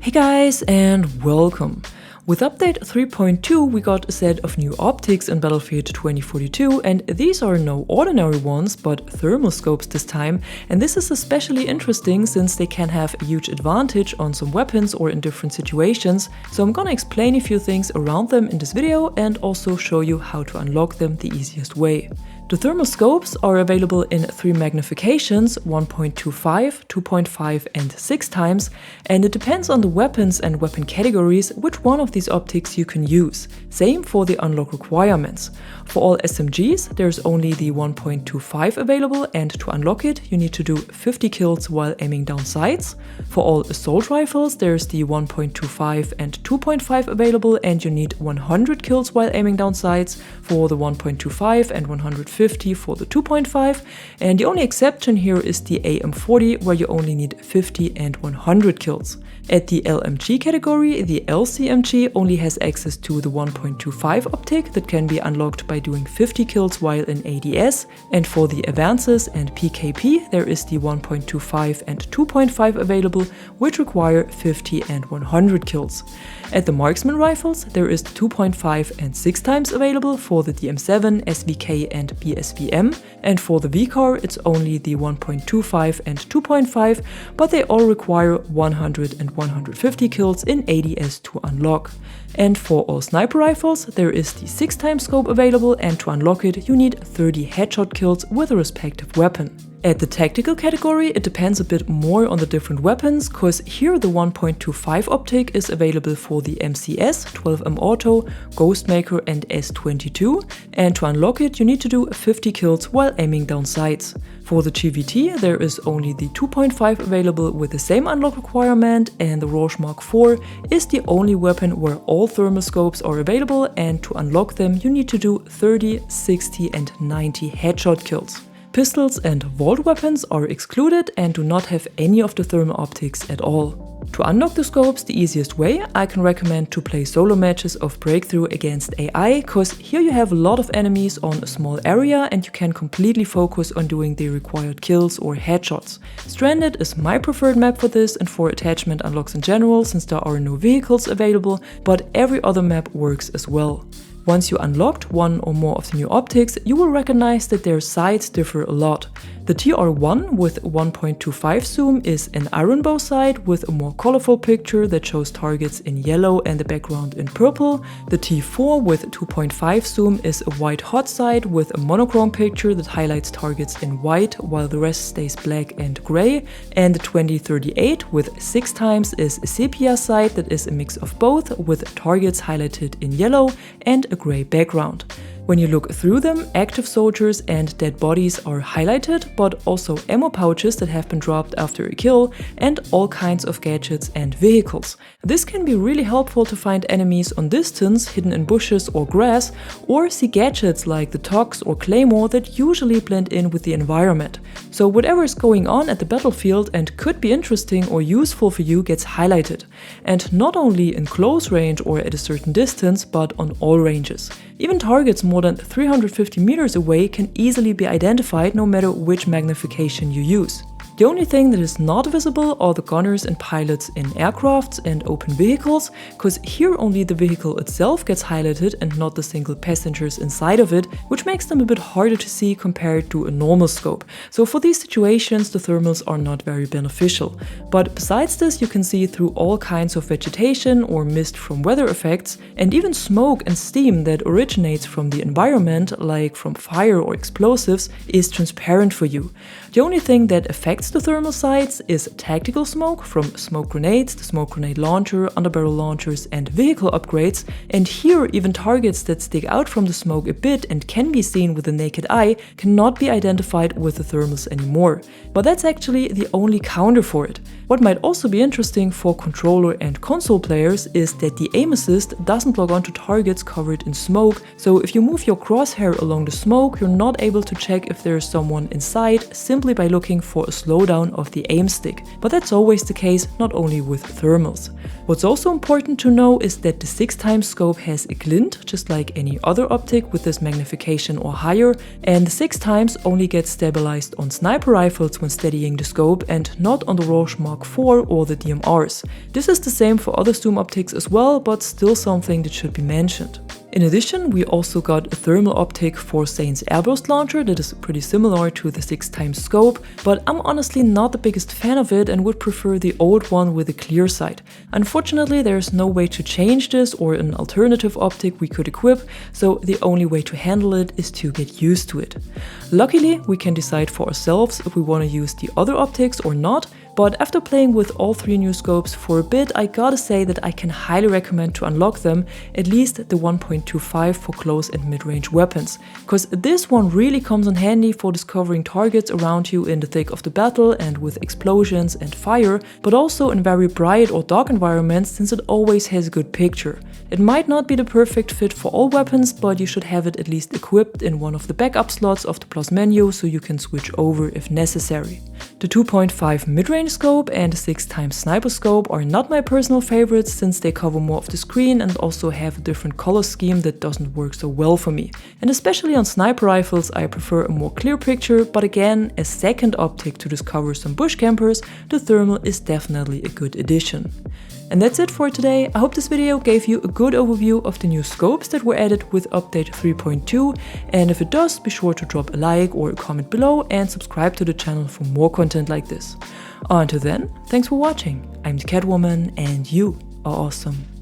Hey guys, and welcome! With update 3.2 we got a set of new optics in Battlefield 2042, and these are no ordinary ones but thermal scopes this time, and this is especially interesting since they can have a huge advantage on some weapons or in different situations, so I'm gonna explain a few things around them in this video and also show you how to unlock them the easiest way. The thermal scopes are available in 3 magnifications, 1.25, 2.5 and 6 times, and it depends on the weapons and weapon categories which one of these optics you can use. Same for the unlock requirements. For all SMGs there's only the 1.25 available, and to unlock it you need to do 50 kills while aiming down sights. For all assault rifles there's the 1.25 and 2.5 available, and you need 100 kills while aiming down sights for the 1.25 and 150 for the 2.5, and the only exception here is the AM40 where you only need 50 and 100 kills. At the LMG category, the LCMG only has access to the 1.25 optic that can be unlocked by doing 50 kills while in ADS, and for the advances and PKP there is the 1.25 and 2.5 available, which require 50 and 100 kills. At the marksman rifles there is the 2.5 and 6 times available for the DM7, SVK and BSVM, and for the VCAR it's only the 1.25 and 2.5, but they all require 100 and 150 kills in ADS to unlock. And for all sniper rifles there is the 6 times scope available, and to unlock it you need 30 headshot kills with a respective weapon. At the tactical category it depends a bit more on the different weapons, cause here the 1.25 optic is available for the MCS, 12M Auto, Ghostmaker and S22, and to unlock it you need to do 50 kills while aiming down sights. For the GVT there is only the 2.5 available with the same unlock requirement, and the Rorsch Mark IV is the only weapon where all thermal scopes are available, and to unlock them you need to do 30, 60 and 90 headshot kills. Pistols and vault weapons are excluded and do not have any of the thermal optics at all. To unlock the scopes the easiest way, I can recommend to play solo matches of Breakthrough against AI, cause here you have a lot of enemies on a small area and you can completely focus on doing the required kills or headshots. Stranded is my preferred map for this and for attachment unlocks in general, since there are no vehicles available, but every other map works as well. Once you unlocked one or more of the new optics, you will recognize that their sights differ a lot. The TR1 with 1.25 zoom is an iron bow sight with a more colorful picture that shows targets in yellow and the background in purple. The T4 with 2.5 zoom is a white hot sight with a monochrome picture that highlights targets in white while the rest stays black and gray. And the 2038 with 6 times is a sepia sight that is a mix of both, with targets highlighted in yellow and a gray background. When you look through them, active soldiers and dead bodies are highlighted, but also ammo pouches that have been dropped after a kill, and all kinds of gadgets and vehicles. This can be really helpful to find enemies on distance, hidden in bushes or grass, or see gadgets like the Tox or Claymore that usually blend in with the environment. So whatever is going on at the battlefield and could be interesting or useful for you gets highlighted. And not only in close range or at a certain distance, but on all ranges. Even targets more than 350 meters away can easily be identified no matter which magnification you use. The only thing that is not visible are the gunners and pilots in aircrafts and open vehicles, cause here only the vehicle itself gets highlighted and not the single passengers inside of it, which makes them a bit harder to see compared to a normal scope. So for these situations the thermals are not very beneficial. But besides this you can see through all kinds of vegetation or mist from weather effects, and even smoke and steam that originates from the environment, like from fire or explosives, is transparent for you. The only thing that affects the thermal sights is tactical smoke from smoke grenades, the smoke grenade launcher, underbarrel launchers and vehicle upgrades, and here even targets that stick out from the smoke a bit and can be seen with the naked eye cannot be identified with the thermals anymore. But that's actually the only counter for it. What might also be interesting for controller and console players is that the aim assist doesn't log onto targets covered in smoke, so if you move your crosshair along the smoke you're not able to check if there is someone inside simply by looking for a slow slowdown of the aim stick, but that's always the case not only with thermals. What's also important to know is that the 6x scope has a glint, just like any other optic with this magnification or higher, and the 6x only gets stabilized on sniper rifles when steadying the scope and not on the Rausch Mark IV or the DMRs. This is the same for other zoom optics as well, but still something that should be mentioned. In addition, we also got a thermal optic for Zain's Airburst launcher that is pretty similar to the 6x scope, but I'm honestly not the biggest fan of it and would prefer the old one with a clear sight. Unfortunately, there's no way to change this or an alternative optic we could equip, so the only way to handle it is to get used to it. Luckily, we can decide for ourselves if we want to use the other optics or not, but after playing with all 3 new scopes for a bit, I gotta say that I can highly recommend to unlock them, at least the 1.25 for close and mid-range weapons, cause this one really comes in handy for discovering targets around you in the thick of the battle and with explosions and fire, but also in very bright or dark environments since it always has a good picture. It might not be the perfect fit for all weapons, but you should have it at least equipped in one of the backup slots of the plus menu so you can switch over if necessary. The 2.5 mid-range scope and the 6x sniper scope are not my personal favorites since they cover more of the screen and also have a different color scheme that doesn't work so well for me. And especially on sniper rifles I prefer a more clear picture, but again, as second optic to discover some bush campers, the thermal is definitely a good addition. And that's it for today. I hope this video gave you a good overview of the new scopes that were added with update 3.2, and if it does, be sure to drop a like or a comment below and subscribe to the channel for more content like this. Until then, thanks for watching. I'm the Catwoman and you are awesome.